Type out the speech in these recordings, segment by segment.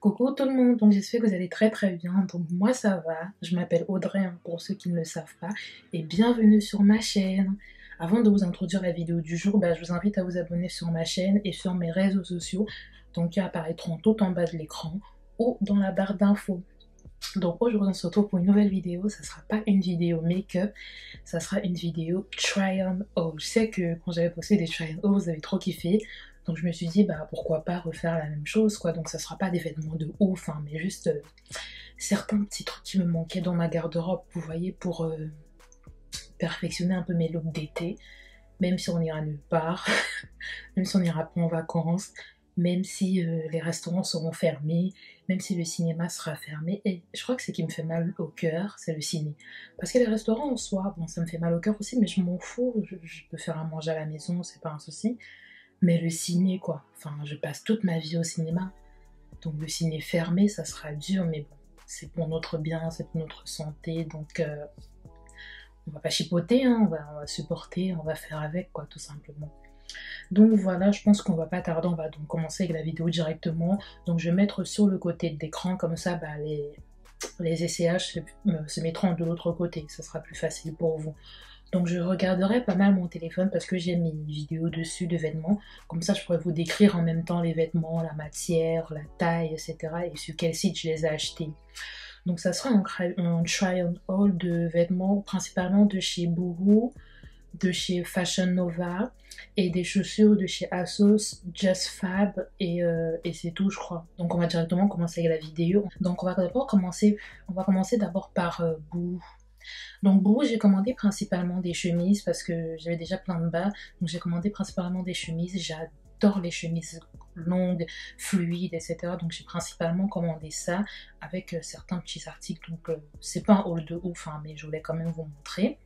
Coucou tout le monde, donc j'espère que vous allez très bien. Donc moi ça va, je m'appelle Audrey pour ceux qui ne le savent pas et bienvenue sur ma chaîne. Avant de vous introduire la vidéo du jour, je vous invite à vous abonner sur ma chaîne et sur mes réseaux sociaux, donc qui apparaîtront tout en bas de l'écran ou dans la barre d'infos. Donc aujourd'hui on se retrouve pour une nouvelle vidéo, ça sera pas une vidéo make-up, ça sera une vidéo try on haul. Je sais que quand j'avais posté des try on haul, vous avez trop kiffé, donc je me suis dit pourquoi pas refaire la même chose quoi. Donc ça sera pas des vêtements de ouf, hein, mais juste certains petits trucs qui me manquaient dans ma garde-robe, vous voyez, pour perfectionner un peu mes looks d'été, même si on ira nulle part, même si on n'ira pas en vacances, même si les restaurants seront fermés, même si le cinéma sera fermé. Et je crois que ce qui me fait mal au cœur, c'est le ciné. Parce que les restaurants en soi, bon, ça me fait mal au cœur aussi, mais je m'en fous, je peux faire à manger à la maison, c'est pas un souci. Mais le ciné, quoi, enfin, je passe toute ma vie au cinéma. Donc le ciné fermé, ça sera dur, mais bon, c'est pour notre bien, c'est pour notre santé, donc on va pas chipoter, hein, on va supporter, on va faire avec, quoi, tout simplement. Donc voilà, je pense qu'on va pas tarder, on va donc commencer avec la vidéo directement. Donc je vais mettre sur le côté de l'écran, comme ça les essayages se mettront de l'autre côté, ça sera plus facile pour vous. Donc je regarderai pas mal mon téléphone parce que j'ai mis une vidéo dessus de vêtements, comme ça je pourrais vous décrire en même temps les vêtements, la matière, la taille, etc. et sur quel site je les ai achetés. Donc ça sera un try on haul de vêtements principalement de chez Boohoo, de chez Fashion Nova et des chaussures de chez ASOS, Just Fab et c'est tout je crois. Donc on va directement commencer avec la vidéo. Donc on va commencer d'abord par Boohoo. Donc Boohoo, j'ai commandé principalement des chemises parce que j'avais déjà plein de bas, donc j'ai commandé principalement des chemises. J'adore les chemises longues, fluides, etc. Donc j'ai principalement commandé ça avec certains petits articles. Donc c'est pas un haul de ouf, hein, mais je voulais quand même vous montrer.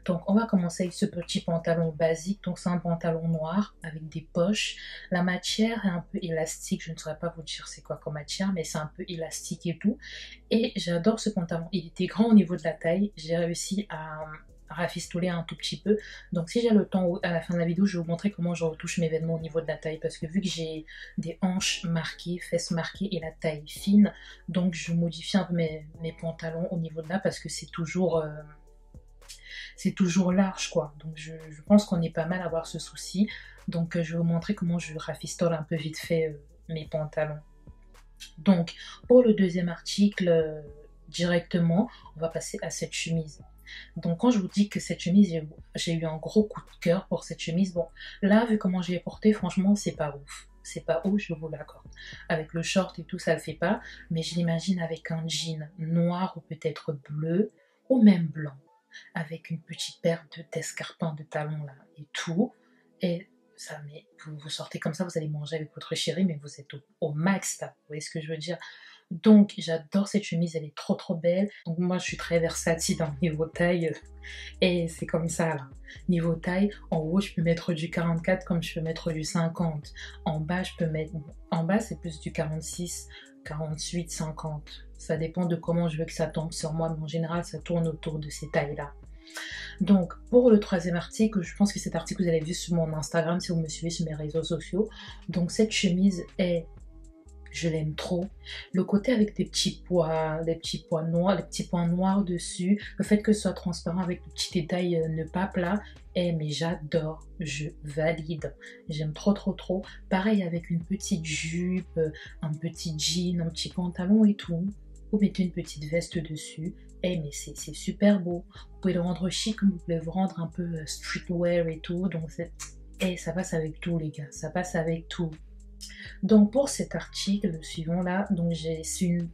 Donc on va commencer avec ce petit pantalon basique. Donc c'est un pantalon noir avec des poches. La matière est un peu élastique, je ne saurais pas vous dire c'est quoi comme matière, mais c'est un peu élastique et tout. Et j'adore ce pantalon, il était grand au niveau de la taille, j'ai réussi à rafistoler un tout petit peu. Donc si j'ai le temps à la fin de la vidéo, je vais vous montrer comment je retouche mes vêtements au niveau de la taille, parce que vu que j'ai des hanches marquées, fesses marquées et la taille fine, donc je modifie un peu mes pantalons au niveau de là, parce que c'est toujours large quoi. Donc je pense qu'on est pas mal à avoir ce souci. Donc je vais vous montrer comment je rafistole un peu vite fait mes pantalons. Donc pour le deuxième article, directement on va passer à cette chemise. Donc quand je vous dis que cette chemise, j'ai eu un gros coup de cœur pour cette chemise. Bon là, vu comment je l'ai portée, franchement c'est pas ouf. C'est pas ouf, je vous l'accorde. Avec le short et tout, ça le fait pas. Mais je l'imagine avec un jean noir ou peut-être bleu, ou même blanc, avec une petite paire d'escarpins de talons là et tout. Et ça, mais vous sortez comme ça, vous allez manger avec votre chérie, mais vous êtes au max là. Vous voyez ce que je veux dire? Donc j'adore cette chemise, elle est trop belle. Donc moi je suis très versatile dans le niveau taille et c'est comme ça là. Niveau taille, en haut je peux mettre du 44 comme je peux mettre du 50. En bas je peux mettre, en bas c'est plus du 46, 48, 50. Ça dépend de comment je veux que ça tombe sur moi, mais en général ça tourne autour de ces tailles là. Donc pour le troisième article, je pense que cet article vous avez vu sur mon Instagram si vous me suivez sur mes réseaux sociaux. Donc cette chemise est, je l'aime trop. Le côté avec des petits pois noirs, les petits points noirs dessus, le fait que ce soit transparent avec le petit détail ne pas plat, mais j'adore, je valide. J'aime trop. Pareil avec une petite jupe, un petit jean, un petit pantalon et tout. Vous mettez une petite veste dessus, mais c'est super beau. Vous pouvez le rendre chic, vous pouvez vous rendre un peu streetwear et tout. Donc ça passe avec tout les gars, ça passe avec tout. Donc pour cet article, le suivant là, donc j'ai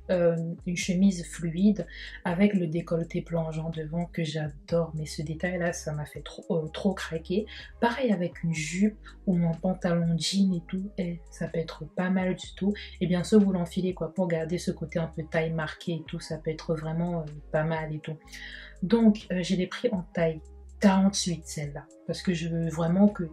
une chemise fluide avec le décolleté plongeant devant que j'adore, mais ce détail là ça m'a fait trop craquer. Pareil avec une jupe ou un pantalon jean et tout, et ça peut être pas mal du tout. Et bien sûr vous l'enfilez quoi pour garder ce côté un peu taille marquée et tout, ça peut être vraiment pas mal et tout. Donc je l'ai pris en taille 48 celle-là, parce que je veux vraiment que,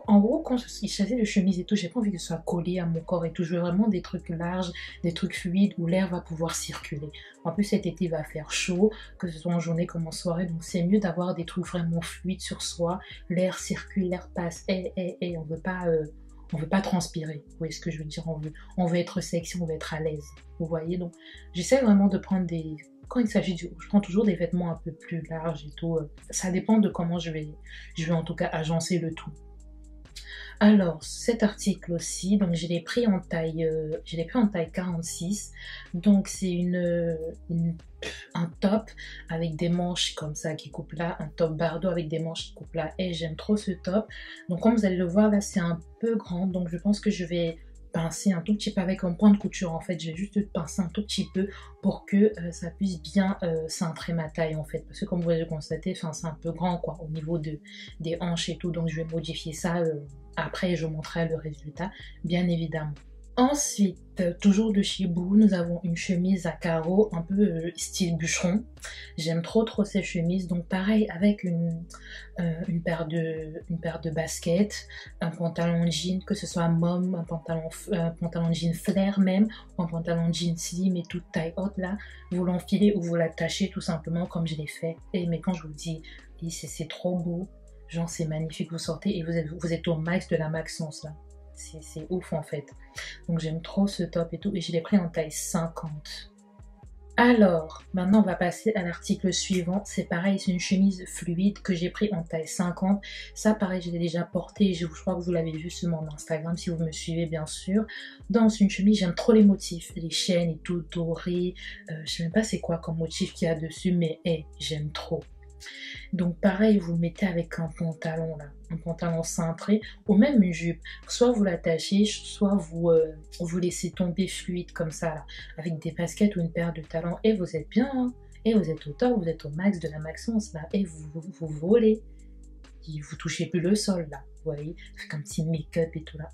en gros quand il s'agit de chemise et tout, j'ai pas envie que ce soit collé à mon corps et tout, je veux vraiment des trucs larges, des trucs fluides où l'air va pouvoir circuler. En plus cet été il va faire chaud, que ce soit en journée comme en soirée, donc c'est mieux d'avoir des trucs vraiment fluides sur soi, l'air circule, l'air passe, on veut pas on veut pas transpirer. Vous voyez ce que je veux dire? On veut être sexy, on veut être à l'aise. Vous voyez? Donc, j'essaie vraiment de prendre des... Quand il s'agit du... Je prends toujours des vêtements un peu plus larges et tout. Ça dépend de comment je vais en tout cas agencer le tout. Alors, cet article aussi, donc je l'ai pris en taille 46. Donc, c'est un top avec des manches comme ça qui coupent là, un top bardeau avec des manches qui coupent là. Et j'aime trop ce top. Donc, comme vous allez le voir là, c'est un peu grand. Donc, je pense que je vais pincer un tout petit peu avec un point de couture. En fait, je vais juste pincer un tout petit peu pour que ça puisse bien cintrer ma taille en fait. Parce que comme vous allez le constater, c'est un peu grand quoi au niveau des hanches et tout. Donc, je vais modifier ça. Après, je vous montrerai le résultat, bien évidemment. Ensuite, toujours de chez Boo, nous avons une chemise à carreaux, un peu style bûcheron. J'aime trop ces chemises. Donc pareil, avec une paire de baskets, un pantalon jean, que ce soit mom, un pantalon jean flair même, ou un pantalon jean slim et toute taille haute là. Vous l'enfilez ou vous l'attachez tout simplement comme je l'ai fait. Mais quand je vous dis, c'est trop beau. Genre c'est magnifique, vous sortez et vous êtes au max de la maxence là. C'est ouf en fait. Donc j'aime trop ce top et tout et je l'ai pris en taille 50. Alors, maintenant on va passer à l'article suivant. C'est pareil, c'est une chemise fluide que j'ai pris en taille 50. Ça pareil, je l'ai déjà porté. Je crois que vous l'avez vu sur mon Instagram si vous me suivez bien sûr. Dans une chemise, j'aime trop les motifs. Les chaînes et tout doré. Je sais même pas c'est quoi comme motif qu'il y a dessus mais j'aime trop. Donc pareil, vous le mettez avec un pantalon là, un pantalon cintré ou même une jupe. Soit vous l'attachez, soit vous laissez tomber fluide comme ça là, avec des baskets ou une paire de talons et vous êtes bien. Hein. Et vous êtes au top, vous êtes au max de la maxence là et vous volez. Et vous touchez plus le sol là, vous voyez, avec un petit make-up et tout là.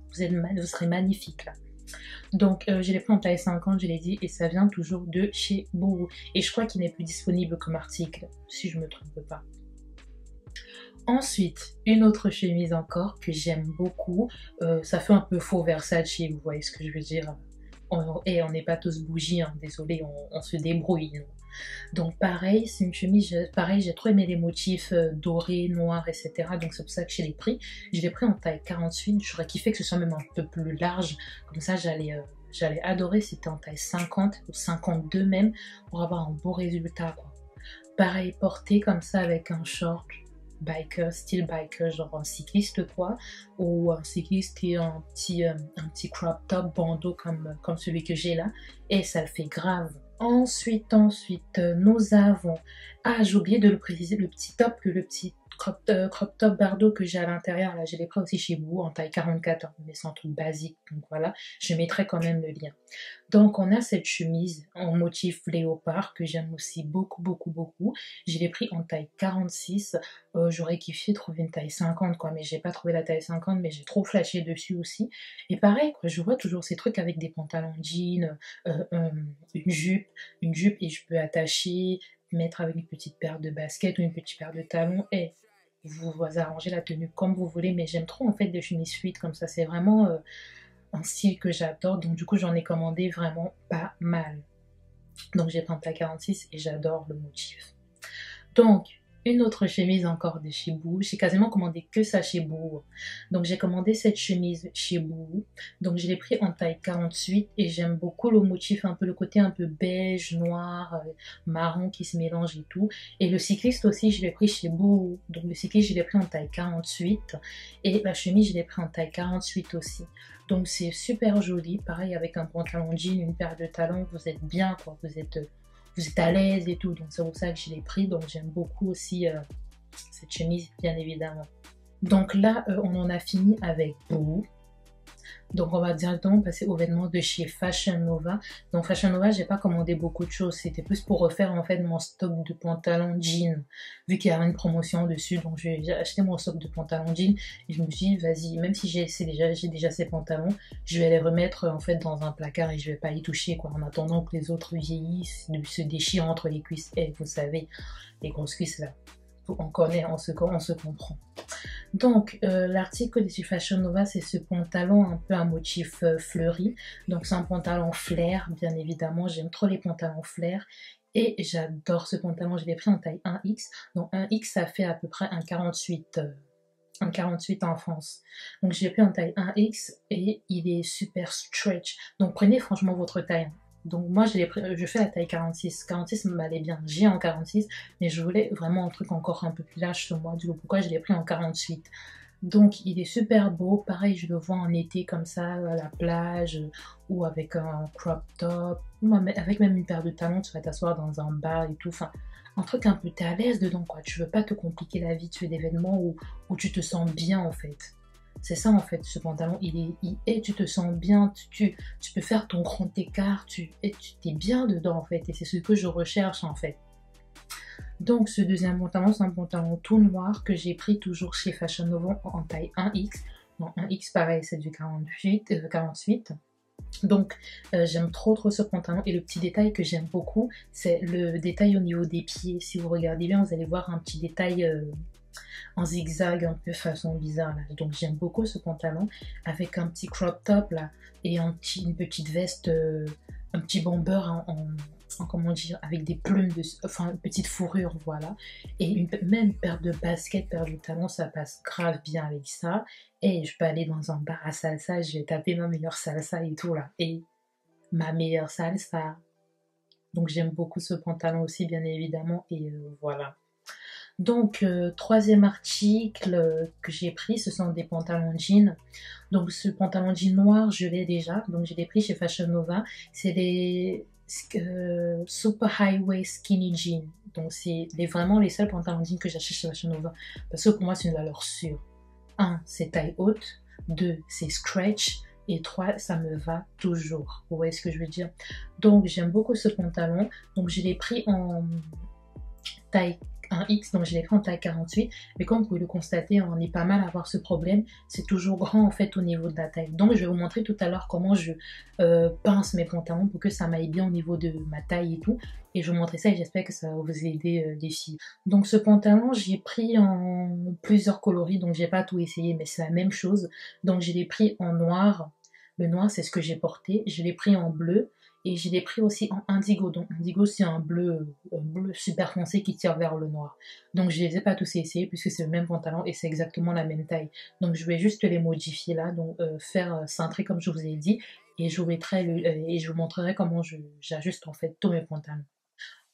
Vous serez magnifique là. Donc je l'ai pris en taille 50, je l'ai dit, et ça vient toujours de chez Boo. Et je crois qu'il n'est plus disponible comme article, si je ne me trompe pas. Ensuite, une autre chemise encore que j'aime beaucoup. Ça fait un peu faux Versace, vous voyez ce que je veux dire. On n'est pas tous bougies, hein, désolé, on se débrouille. Hein. Donc pareil, c'est une chemise, pareil, j'ai trop aimé les motifs dorés, noirs, etc. Donc c'est pour ça que je l'ai pris. Je l'ai pris en taille 48, j'aurais kiffé que ce soit même un peu plus large. Comme ça, j'allais adorer si c'était en taille 50 ou 52 même, pour avoir un beau résultat, quoi. Pareil, porté comme ça avec un short biker, style biker, genre un cycliste quoi, ou un cycliste et un petit crop top bandeau comme celui que j'ai là, et ça le fait grave. Ensuite, nous avons... Ah, j'ai oublié de le préciser, le petit top, le petit crop top bardeau que j'ai à l'intérieur, là, je l'ai pris aussi chez vous en taille 44, hein, mais c'est un truc basique, donc voilà, je mettrai quand même le lien. Donc, on a cette chemise en motif léopard que j'aime aussi beaucoup. Je l'ai pris en taille 46, j'aurais kiffé trouver une taille 50, quoi, mais j'ai pas trouvé la taille 50, mais j'ai trop flashé dessus aussi. Et pareil, quoi, je vois toujours ces trucs avec des pantalons jeans, une jupe et je peux attacher, mettre avec une petite paire de baskets ou une petite paire de talons et vous arrangez la tenue comme vous voulez, mais j'aime trop en fait des chemises fluides comme ça, c'est vraiment un style que j'adore, donc du coup j'en ai commandé vraiment pas mal. Donc j'ai pris un taille 46 et j'adore le motif. Donc une autre chemise encore de chez Boo. J'ai quasiment commandé que ça chez Boo. Donc j'ai commandé cette chemise chez Boo. Donc je l'ai pris en taille 48 et j'aime beaucoup le motif, un peu le côté un peu beige, noir, marron qui se mélange et tout. Et le cycliste aussi je l'ai pris chez Boo. Donc le cycliste je l'ai pris en taille 48 et la chemise je l'ai pris en taille 48 aussi. Donc c'est super joli, pareil avec un pantalon jean, une paire de talons, vous êtes bien quoi, vous êtes à l'aise et tout, donc c'est pour ça que je l'ai pris. Donc j'aime beaucoup aussi cette chemise bien évidemment. Donc là on en a fini avec Boo. Donc on va directement passer aux vêtements de chez Fashion Nova. Donc Fashion Nova, j'ai pas commandé beaucoup de choses, c'était plus pour refaire en fait mon stock de pantalons jeans, vu qu'il y avait une promotion dessus. Donc j'ai acheté mon stock de pantalons jeans et je me suis dit vas-y, même si j'ai déjà ces pantalons, je vais les remettre en fait dans un placard et je vais pas y toucher quoi, en attendant que les autres vieillissent, se déchirent entre les cuisses. Et vous savez, les grosses cuisses là, on connaît, on se comprend. Donc l'article de Fashion Nova, c'est ce pantalon un peu à motif fleuri. Donc c'est un pantalon flair bien évidemment, j'aime trop les pantalons flair et j'adore ce pantalon. Je l'ai pris en taille 1X. Donc 1X ça fait à peu près un 48 en 48 en France. Donc j'ai pris en taille 1X et il est super stretch. Donc prenez franchement votre taille. Donc moi je fais la taille 46. 46 m'allait bien. J'ai en 46, mais je voulais vraiment un truc encore un peu plus large sur moi. Du coup pourquoi je l'ai pris en 48. Donc il est super beau, pareil je le vois en été comme ça à la plage ou avec un crop top, ou avec même une paire de talons, tu vas t'asseoir dans un bar et tout, enfin un truc un peu, t'es à l'aise dedans quoi, tu veux pas te compliquer la vie, tu fais des événements où tu te sens bien en fait. C'est ça en fait, ce pantalon, tu te sens bien, tu peux faire ton grand écart, tu t'es bien dedans en fait, et c'est ce que je recherche en fait. Donc ce deuxième pantalon, c'est un pantalon tout noir que j'ai pris toujours chez Fashion Nova en taille 1X. Non, 1X pareil, c'est du 48. Donc j'aime trop ce pantalon, et le petit détail que j'aime beaucoup, c'est le détail au niveau des pieds. Si vous regardez bien, vous allez voir un petit détail en zigzag, un peu façon bizarre là. Donc j'aime beaucoup ce pantalon avec un petit crop top là et une petite veste, un petit bomber comment dire, avec des plumes, enfin une petite fourrure, voilà. Et même paire de baskets, paire de talons, ça passe grave bien avec ça. Et je peux aller dans un bar à salsa, je vais taper ma meilleure salsa et tout là. Et ma meilleure salsa. Donc j'aime beaucoup ce pantalon aussi, bien évidemment. Et voilà. Donc, troisième article que j'ai pris, ce sont des pantalons jeans. Donc, ce pantalon jean noir, je l'ai déjà. Donc, je l'ai pris chez Fashion Nova. C'est des Super Highway Skinny Jeans. Donc, c'est vraiment les seuls pantalons jeans que j'achète chez Fashion Nova. Parce que pour moi, c'est une valeur sûre. 1, c'est taille haute. 2, c'est stretch. Et 3, ça me va toujours. Vous voyez ce que je veux dire? Donc, j'aime beaucoup ce pantalon. Donc, je l'ai pris en taille 1X, donc je l'ai pris en taille 48, mais comme vous pouvez le constater, on est pas mal à avoir ce problème, c'est toujours grand en fait au niveau de la taille. Donc je vais vous montrer tout à l'heure comment je pince mes pantalons pour que ça m'aille bien au niveau de ma taille et tout, et je vous montrer ça et j'espère que ça va vous aider les filles. Donc ce pantalon, j'ai pris en plusieurs coloris, donc j'ai pas tout essayé, mais c'est la même chose. Donc je l'ai pris en noir, le noir c'est ce que j'ai porté, je l'ai pris en bleu, et je l'ai pris aussi en indigo. Donc indigo c'est un bleu super foncé qui tire vers le noir. Donc je les ai pas tous essayés puisque c'est le même pantalon et c'est exactement la même taille. Donc je vais juste les modifier là, donc faire cintré comme je vous ai dit, et je vous mettrai et je vous montrerai comment j'ajuste en fait tous mes pantalons.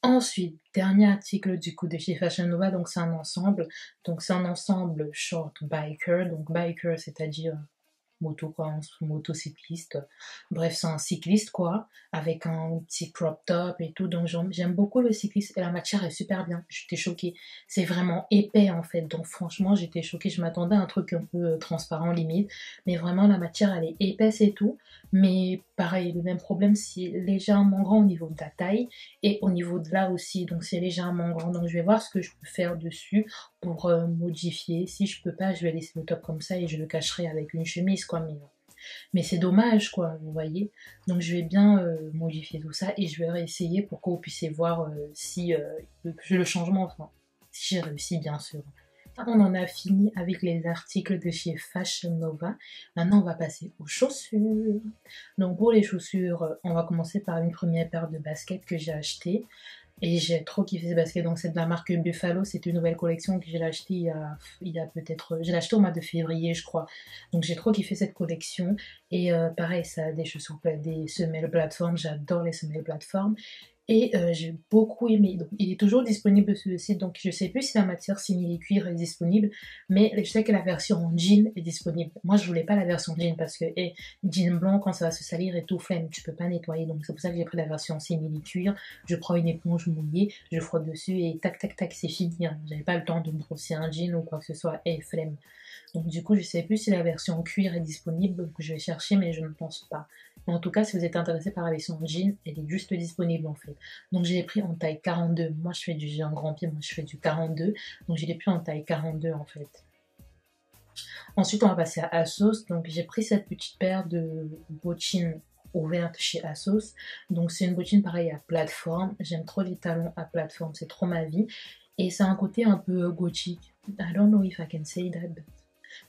Ensuite, dernier article du coup de chez Fashion Nova, donc c'est un ensemble. Donc c'est un ensemble short biker, donc biker c'est-à-dire moto quoi, motocycliste. Bref, c'est un cycliste quoi, avec un petit crop top et tout. Donc j'aime beaucoup le cycliste et la matière est super bien. J'étais choquée. C'est vraiment épais en fait. Donc franchement, j'étais choquée. Je m'attendais à un truc un peu transparent limite, mais vraiment la matière elle est épaisse et tout. Mais pareil, le même problème, c'est légèrement grand au niveau de la taille et au niveau de là aussi. Donc c'est légèrement grand. Donc je vais voir ce que je peux faire dessus pour modifier. Si je peux pas, je vais laisser le top comme ça et je le cacherai avec une chemise quoi. Mais c'est dommage quoi, vous voyez. Donc je vais bien modifier tout ça et je vais réessayer pour que vous puissiez voir si le changement, enfin, si j'ai réussi bien sûr. On en a fini avec les articles de chez Fashion Nova. Maintenant, on va passer aux chaussures. Donc pour les chaussures, on va commencer par une première paire de baskets que j'ai achetée. Et j'ai trop kiffé ces baskets. Donc c'est de la marque Buffalo. C'est une nouvelle collection que j'ai achetée il y a peut-être... Je l'ai achetée au mois de février, je crois. Donc j'ai trop kiffé cette collection. Et pareil, ça a des chaussures, des semelles plateformes. J'adore les semelles plateformes. Et j'ai beaucoup aimé. Donc, il est toujours disponible sur le site. Donc, je sais plus si la matière simili-cuir est disponible. Mais je sais que la version en jean est disponible. Moi, je voulais pas la version jean parce que jean blanc, quand ça va se salir et tout, flemme, tu peux pas nettoyer. Donc, c'est pour ça que j'ai pris la version simili-cuir. Je prends une éponge mouillée, je frotte dessus et tac, tac, tac, c'est fini. Hein. J'avais pas le temps de brosser un jean ou quoi que ce soit. Et flemme. Donc, du coup, je sais plus si la version cuir est disponible. Donc, je vais chercher, mais je ne pense pas. Mais en tout cas, si vous êtes intéressé par la version jean, elle est juste disponible en fait. Donc je l'ai pris en taille 42. Moi j'ai un grand pied, moi je fais du 42. Donc je l'ai pris en taille 42 en fait. Ensuite on va passer à Asos. Donc j'ai pris cette petite paire de bottines ouvertes chez Asos. Donc c'est une bottine pareille à plateforme. J'aime trop les talons à plateforme, c'est trop ma vie. Et c'est un côté un peu gothique. I don't know if I can say that, but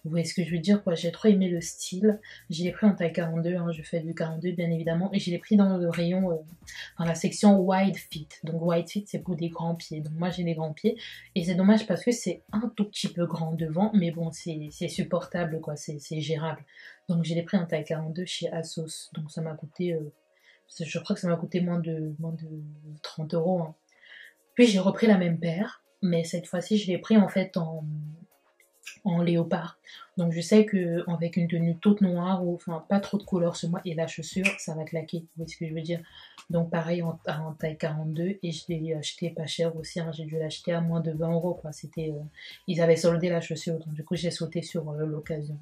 Vous voyez ce que je veux dire, quoi. J'ai trop aimé le style. Je l'ai pris en taille 42, hein, je fais du 42 bien évidemment. Et je l'ai pris dans le rayon, dans la section wide fit. Donc wide fit, c'est pour des grands pieds. Donc moi j'ai des grands pieds. Et c'est dommage parce que c'est un tout petit peu grand devant. Mais bon, c'est supportable, quoi. C'est gérable. Donc je l'ai pris en taille 42 chez ASOS. Donc ça m'a coûté, je crois que ça m'a coûté moins de 30 euros, hein. Puis j'ai repris la même paire. Mais cette fois-ci, je l'ai pris en fait en léopard. Donc je sais que avec une tenue toute noire ou enfin pas trop de couleur sur moi et la chaussure, ça va claquer. Vous voyez ce que je veux dire? Donc pareil en taille 42 et je l'ai acheté pas cher aussi, hein. J'ai dû l'acheter à moins de 20 euros quoi. C'était ils avaient soldé la chaussure donc du coup j'ai sauté sur l'occasion.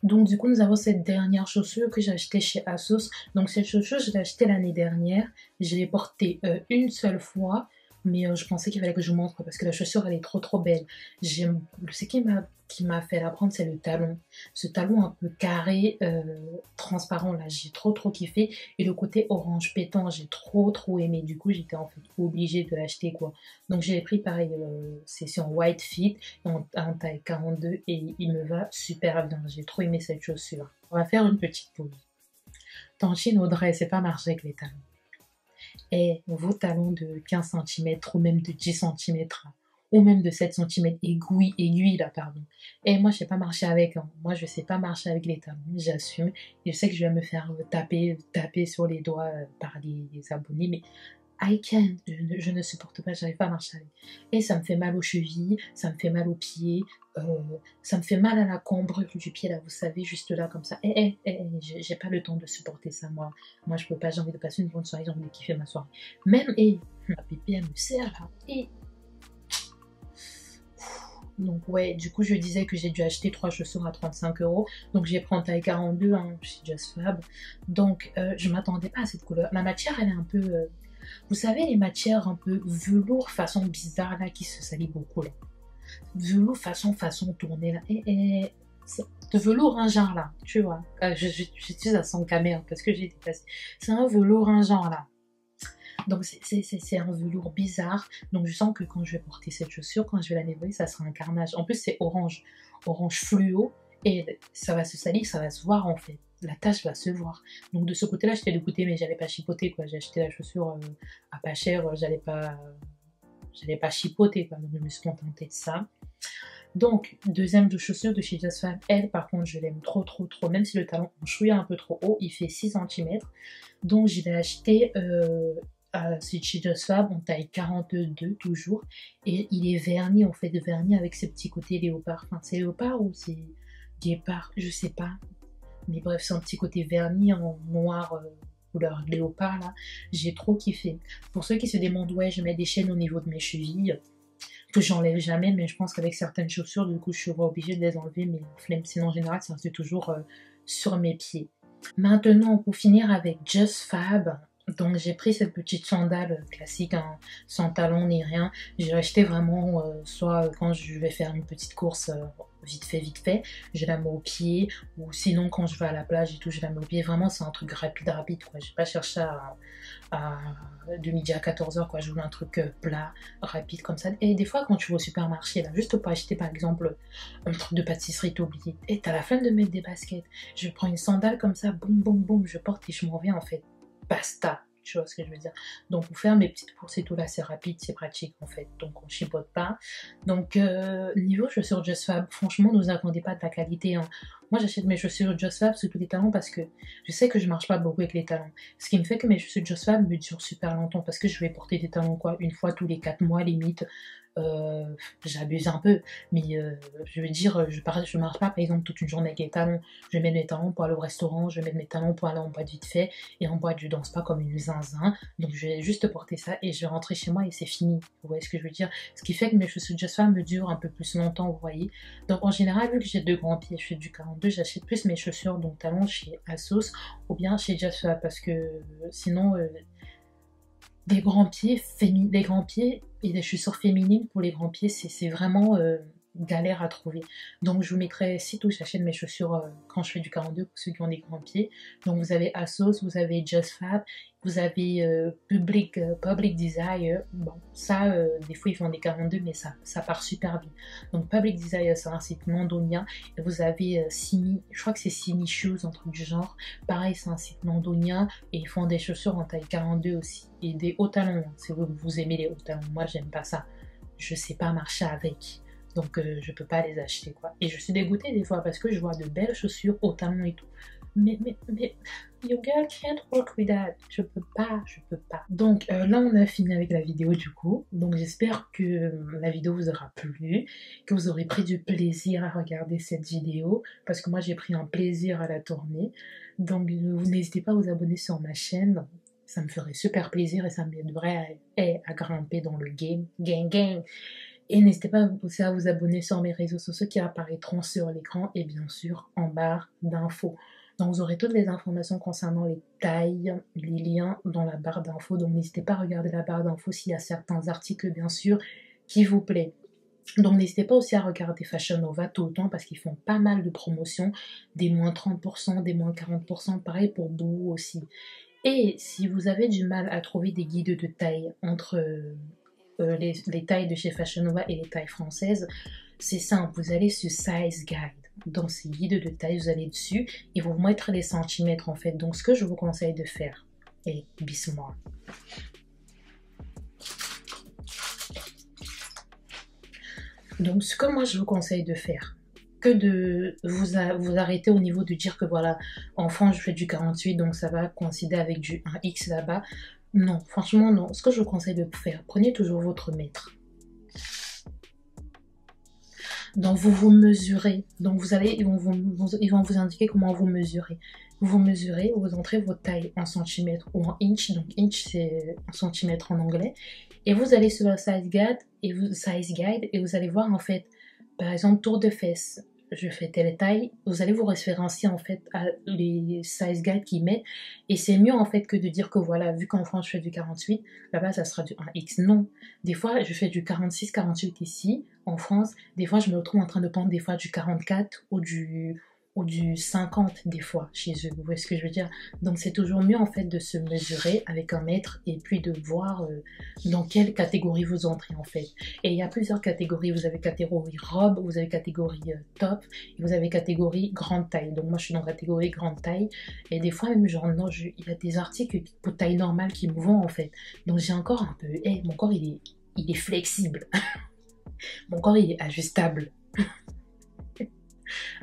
Donc du coup nous avons cette dernière chaussure que j'ai achetée chez ASOS. Donc cette chaussure je l'ai achetée l'année dernière. Je l'ai portée une seule fois. Mais je pensais qu'il fallait que je vous montre quoi, parce que la chaussure elle est trop belle. J'aime, ce qui m'a fait la prendre c'est le talon. Ce talon un peu carré, transparent là, j'ai trop kiffé. Et le côté orange pétant, j'ai trop aimé. Du coup j'étais en fait obligée de l'acheter quoi. Donc j'ai pris pareil, c'est sur white fit en taille 42 et il me va super bien. J'ai trop aimé cette chaussure. On va faire une petite pause. Tantine Audrey, c'est pas marché avec les talons. Et vos talons de 15 centimètres ou même de 10 centimètres ou même de 7 centimètres aiguille là, pardon. Et moi, je sais pas marcher avec, hein. Moi, je sais pas marcher avec les talons, j'assume. Et je sais que je vais me faire taper sur les doigts par les abonnés, mais I can't, je ne supporte pas, j'arrive pas à marcher avec. Et ça me fait mal aux chevilles, ça me fait mal aux pieds, euh, ça me fait mal à la cambrure du pied, là, vous savez, juste là, comme ça. J'ai pas le temps de supporter ça, moi. Moi, je peux pas, j'ai envie de passer une bonne soirée, j'ai envie de kiffer ma soirée. Même, ma pépé, elle me sert, là. Donc ouais, du coup je disais que j'ai dû acheter 3 chaussures à 35 euros. Donc j'ai pris en taille 42 hein, chez Just Fab. Donc je m'attendais pas à cette couleur. La matière elle est un peu... vous savez les matières un peu velours façon bizarre là qui se salit beaucoup là. Velours façon tournée là. De velours un genre là, tu vois. J'utilise à 100 caméras parce que j'ai dépassé. C'est un velours un genre là. Donc c'est un velours bizarre. Donc je sens que quand je vais porter cette chaussure, quand je vais la nettoyer, ça sera un carnage. En plus c'est orange fluo. Et ça va se salir, ça va se voir en fait. La tache va se voir. Donc de ce côté-là, j'étais dégoûtée, mais j'allais pas chipoter quoi. J'ai acheté la chaussure à pas cher, j'allais pas chipoter quoi. Donc je me suis contentée de ça. Donc, deuxième de chaussure de chez Just Fab, elle par contre je l'aime trop. Même si le talon en chouïa un peu trop haut, il fait 6 centimètres. Donc je l'ai acheté c'est chez Just Fab en taille 42 toujours. Et il est verni en fait, verni avec ce petit côté léopard. Enfin c'est léopard ou c'est guépard, je sais pas. Mais bref, c'est un petit côté verni en noir couleur léopard là. J'ai trop kiffé. Pour ceux qui se demandent, ouais, je mets des chaînes au niveau de mes chevilles que j'enlève jamais, mais je pense qu'avec certaines chaussures, du coup, je serai obligée de les enlever, mais flemme, sinon en général, ça reste toujours sur mes pieds. Maintenant, pour finir avec Just Fab, donc j'ai pris cette petite sandale classique, hein, sans talons ni rien. J'ai acheté vraiment, soit quand je vais faire une petite course vite fait, je la mets au pied, ou sinon quand je vais à la plage et tout, je la mets au pied. Vraiment, c'est un truc rapide, quoi. J'ai pas cherché à de midi à 14h, quoi. Je voulais un truc plat, rapide comme ça. Et des fois, quand tu vas au supermarché, là, juste pour acheter par exemple un truc de pâtisserie, t'as oublié, et t'as la flemme de mettre des baskets. Je prends une sandale comme ça, boum, je porte et je m'en viens en fait. Basta, tu vois ce que je veux dire. Donc pour faire mes petites courses et tout là, c'est rapide, c'est pratique en fait, donc on chipote pas. Donc niveau chaussures Just Fab, franchement ne vous attendez pas de la qualité, hein. Moi j'achète mes chaussures Just Fab sous tous les talons parce que je sais que je marche pas beaucoup avec les talons. Ce qui me fait que mes chaussures Just Fab me durent super longtemps parce que je vais porter des talons quoi, une fois tous les 4 mois limite. J'abuse un peu, mais je veux dire, je marche pas par exemple toute une journée avec les talons. Je mets mes talons pour aller au restaurant, je mets mes talons pour aller en boîte vite fait, et en boîte je danse pas comme une zinzin, donc je vais juste porter ça et je vais rentrer chez moi et c'est fini. Vous voyez ce que je veux dire? Ce qui fait que mes chaussures Just Fab me durent un peu plus longtemps, vous voyez. Donc en général, vu que j'ai 2 grands pieds, je fais du 42, j'achète plus mes chaussures donc talons chez ASOS ou bien chez Just Fab parce que sinon des grands pieds et des chaussures féminines pour les grands pieds, c'est vraiment galère à trouver. Donc je vous mettrai si tout j'achète mes chaussures quand je fais du 42 pour ceux qui ont des grands pieds. Donc vous avez ASOS, vous avez JustFab, vous avez Public Desire. Bon, ça, des fois ils font des 42, mais ça part super bien. Donc Public Desire, c'est un site londonien. Et vous avez Simi, je crois que c'est Simi Shoes, un truc du genre. Pareil, c'est un site londonien et ils font des chaussures en taille 42 aussi. Et des hauts talons, hein, si vous aimez les hauts talons. Moi, j'aime pas ça. Je sais pas marcher avec. Donc je peux pas les acheter, quoi. Et je suis dégoûtée des fois parce que je vois de belles chaussures hauts talons et tout. Mais, your girl can't work with that. Je peux pas, je peux pas. Donc là, on a fini avec la vidéo du coup. Donc j'espère que la vidéo vous aura plu, que vous aurez pris du plaisir à regarder cette vidéo. Parce que moi, j'ai pris un plaisir à la tourner. Donc vous n'hésitez pas à vous abonner sur ma chaîne. Ça me ferait super plaisir et ça m'aiderait à grimper dans le game. Gang, gang. Et n'hésitez pas aussi à vous abonner sur mes réseaux sociaux qui apparaîtront sur l'écran et bien sûr en barre d'infos. Donc vous aurez toutes les informations concernant les tailles, les liens dans la barre d'infos. Donc n'hésitez pas à regarder la barre d'infos s'il y a certains articles bien sûr qui vous plaisent. Donc n'hésitez pas aussi à regarder Fashion Nova tout le temps parce qu'ils font pas mal de promotions, des moins 30%, des moins 40%, pareil pour Boo aussi. Et si vous avez du mal à trouver des guides de taille entre les tailles de chez Fashion Nova et les tailles françaises, c'est simple, vous allez sur Size Guide. Dans ces guides de taille, vous allez dessus et vous mettre les centimètres en fait. Donc ce que je vous conseille de faire, et be smart. Donc ce que moi je vous conseille de faire, que de vous arrêter au niveau de dire que voilà, en France je fais du 48 donc ça va coïncider avec du 1X là-bas. Non, franchement non. Ce que je vous conseille de faire, prenez toujours votre mètre. Donc vous vous mesurez. Donc vous allez, ils vont vous indiquer comment vous mesurez. Vous mesurez, vous entrez votre taille en centimètres ou en inch. Donc inch c'est en centimètres en anglais. Et vous allez sur le size guide et vous allez voir en fait, par exemple tour de fesses. Je fais telle taille, vous allez vous référencier en fait à les size guides qu'ils mettent et c'est mieux en fait que de dire que voilà, vu qu'en France je fais du 48, là-bas ça sera du 1X. Non, des fois je fais du 46, 48 ici en France, des fois je me retrouve en train de prendre des fois du 44 ou du 50 des fois chez eux, vous voyez ce que je veux dire? Donc c'est toujours mieux en fait de se mesurer avec un mètre et puis de voir dans quelle catégorie vous entrez en fait. Et il y a plusieurs catégories, vous avez catégorie robe, vous avez catégorie top, et vous avez catégorie grande taille. Donc moi je suis dans catégorie grande taille et des fois même genre non, il y a des articles pour taille normale qui me vont en fait. Donc j'ai encore un peu, mon corps il est flexible, mon corps il est ajustable.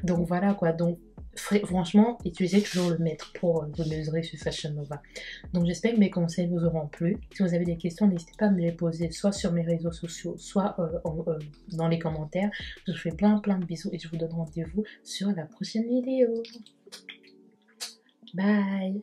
Donc voilà quoi, donc franchement, utilisez toujours le mètre pour vous mesurer sur Fashion Nova. Donc j'espère que mes conseils vous auront plu. Si vous avez des questions, n'hésitez pas à me les poser soit sur mes réseaux sociaux, soit dans les commentaires. Je vous fais plein de bisous et je vous donne rendez-vous sur la prochaine vidéo. Bye!